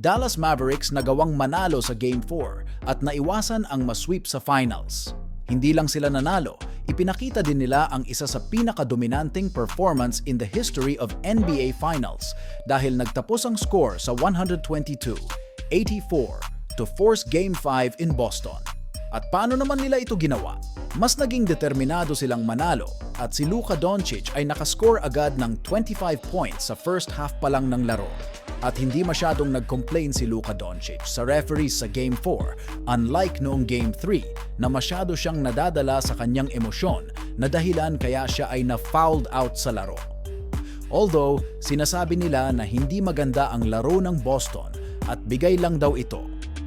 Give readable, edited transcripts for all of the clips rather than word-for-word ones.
Dallas Mavericks nagawang manalo sa Game 4 at naiwasan ang masweep sa finals. Hindi lang sila nanalo, ipinakita din nila ang isa sa pinakadominanteng performance in the history of NBA Finals dahil nagtapos ang score sa 122-84 to force Game 5 in Boston. At paano naman nila ito ginawa? Mas naging determinado silang manalo at si Luka Doncic ay nakascore agad ng 25 points sa first half pa lang ng laro. At hindi masyadong nag-complain si Luka Doncic sa referees sa Game 4, unlike noong Game 3 na masyado siyang nadadala sa kanyang emosyon na dahilan kaya siya ay na-fouled out sa laro. Although, sinasabi nila na hindi maganda ang laro ng Boston at bigay lang daw ito.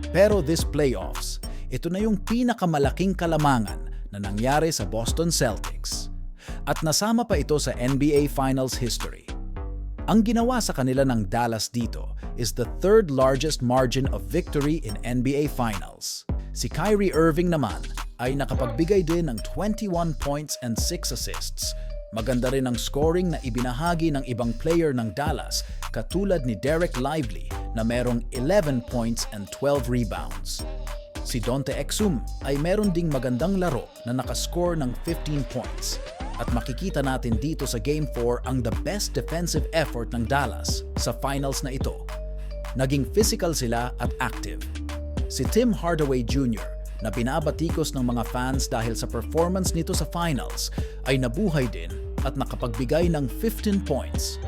Pero this playoffs, ito na yung pinakamalaking kalamangan na nangyari sa Boston Celtics. At nasama pa ito sa NBA Finals history. Ang ginawa sa kanila ng Dallas dito is the third largest margin of victory in NBA Finals. Si Kyrie Irving naman ay nakapagbigay din ng 21 points and 6 assists. Maganda rin ang scoring na ibinahagi ng ibang player ng Dallas katulad ni Derek Lively na merong 11 points and 12 rebounds. Si Dante Exum ay meron ding magandang laro na nakascore ng 15 points. At makikita natin dito sa Game 4 ang the best defensive effort ng Dallas sa finals na ito. Naging physical sila at active. Si Tim Hardaway Jr. na binabatikos ng mga fans dahil sa performance nito sa finals ay nabuhay din at nakapagbigay ng 15 points.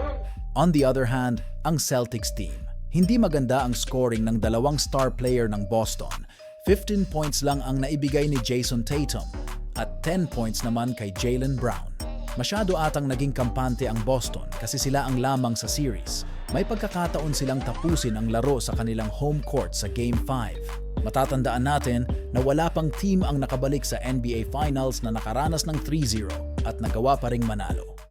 On the other hand, ang Celtics team, hindi maganda ang scoring ng dalawang star player ng Boston. 15 points lang ang naibigay ni Jason Tatum at 10 points naman kay Jaylen Brown. Masyado atang naging kampante ang Boston kasi sila ang lamang sa series. May pagkakataon silang tapusin ang laro sa kanilang home court sa Game 5. Matatandaan natin na wala pang team ang nakabalik sa NBA Finals na nakaranas ng 3-0 at nagawa pa ring manalo.